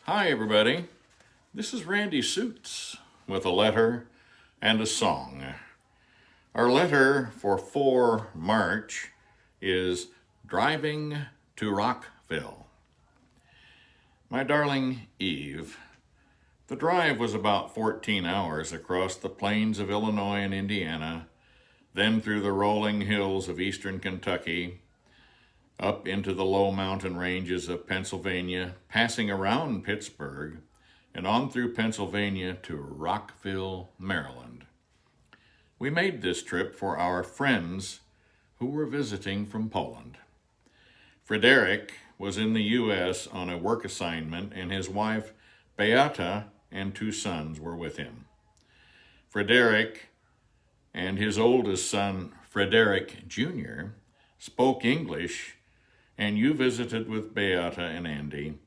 Hi, everybody. This is Randy Suits with a letter and a song. Our letter for 4 March is Driving to Rockville. My darling Eve, the drive was about 14 hours across the plains of Illinois and Indiana, then through the rolling hills of eastern Kentucky, up into the low mountain ranges of Pennsylvania, passing around Pittsburgh, and on through Pennsylvania to Rockville, Maryland. We made this trip for our friends who were visiting from Poland. Frederick was in the U.S. on a work assignment, and his wife, Beata, and 2 sons were with him. Frederick and his oldest son, Frederick Jr., spoke English, and you visited with Beata and Andy,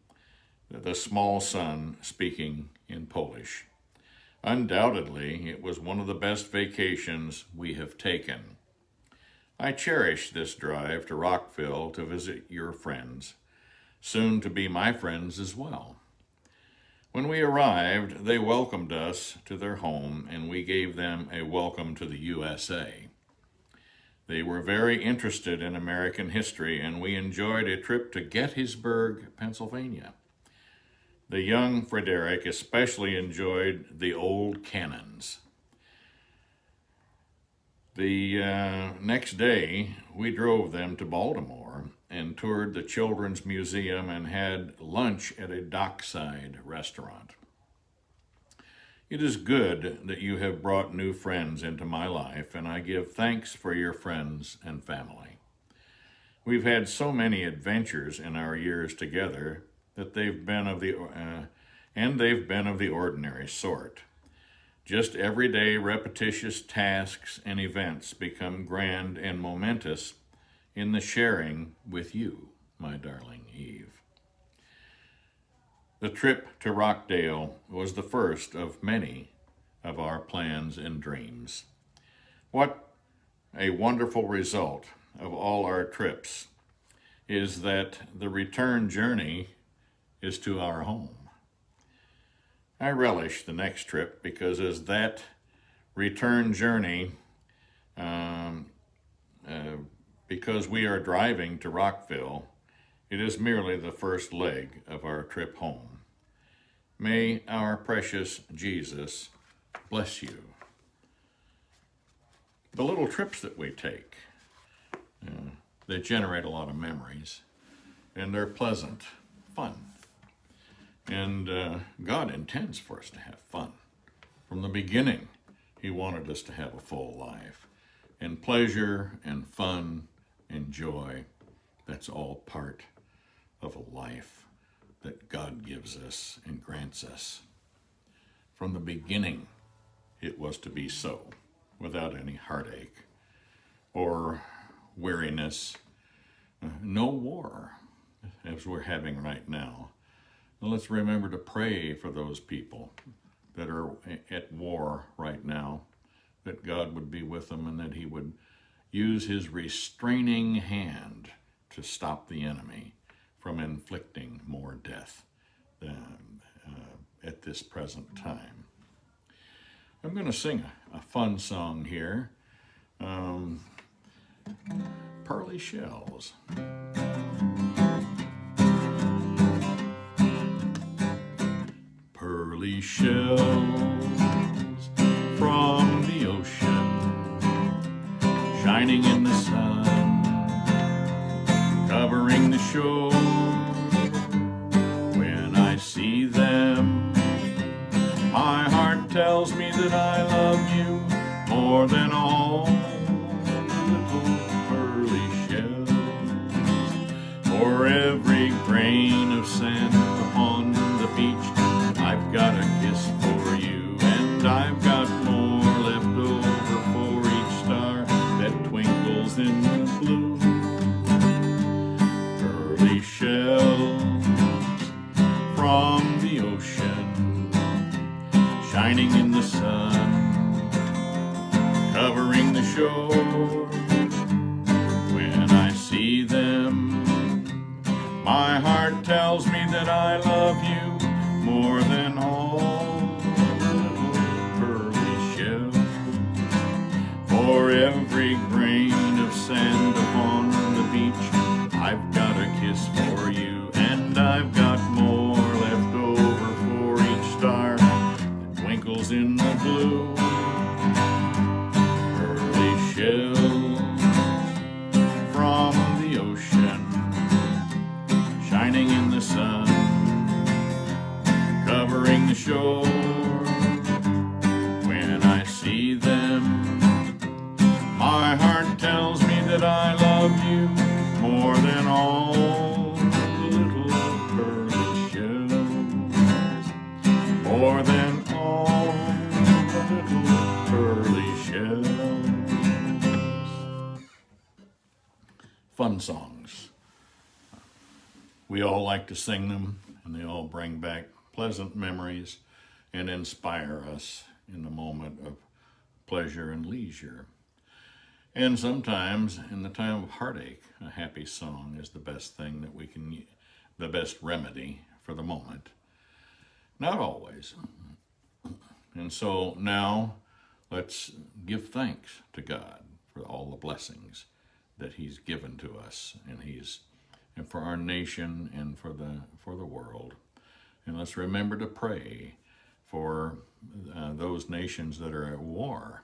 the small son speaking in Polish. Undoubtedly, it was one of the best vacations we have taken. I cherish this drive to Rockville to visit your friends, soon to be my friends as well. When we arrived, they welcomed us to their home, and we gave them a welcome to the USA. They were very interested in American history, and we enjoyed a trip to Gettysburg, Pennsylvania. The young Frederick especially enjoyed the old cannons. The next day, we drove them to Baltimore and toured the Children's Museum and had lunch at a dockside restaurant. It is good that you have brought new friends into my life, and I give thanks for your friends and family. We've had so many adventures in our years together that they've been of the ordinary sort. Just everyday repetitious tasks and events become grand and momentous in the sharing with you, my darling Eve. The trip to Rockdale was the first of many of our plans and dreams. What a wonderful result of all our trips is that the return journey is to our home. I relish the next trip because as that return journey, because we are driving to Rockville, it is merely the first leg of our trip home. May our precious Jesus bless you. The little trips that we take, they generate a lot of memories, and they're pleasant, fun. And God intends for us to have fun. From the beginning, He wanted us to have a full life. And pleasure and fun and joy, that's all part of a life that God gives us and grants us. From the beginning, it was to be so, without any heartache or weariness. No war, as we're having right now. And let's remember to pray for those people that are at war right now, that God would be with them and that He would use His restraining hand to stop the enemy from inflicting more death than at this present time. I'm going to sing a fun song here. Pearly Shells. Pearly shells from the ocean, shining in the sun, covering the shore. When I see them, my heart tells me that I love you more than all little pearly shells. For every grain of sand upon the beach, I've got a kiss for you, and I've got more left over for each star that twinkles in the blue. Pearly shells from the ocean, shining in the sun, covering the shore. When I see them, my heart tells me that I love you more than all the little pearly shells. For every grain of sand upon the beach, I've got a kiss for you, and I've got more left over for each star that twinkles in the blue. Pearly shells from the ocean, shining in the sun, covering the shore. When I see them, my heart tells me that I love you more than all the little pearly shells, more than all the little pearly shells. Fun songs. We all like to sing them, and they all bring back pleasant memories and inspire us in the moment of pleasure and leisure. And sometimes, in the time of heartache, a happy song is the best thing that we can, the best remedy for the moment. Not always. And so now, let's give thanks to God for all the blessings that He's given to us, and for our nation and for the world. And let's remember to pray for those nations that are at war.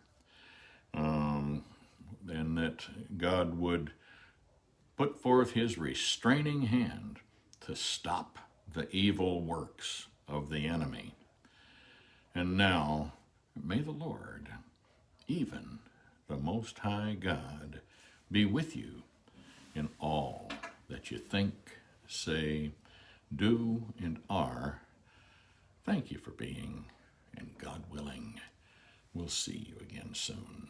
And that God would put forth His restraining hand to stop the evil works of the enemy. And now, may the Lord, even the Most High God, be with you in all that you think, say, do, and are. Thank you for being, and God willing, we'll see you again soon.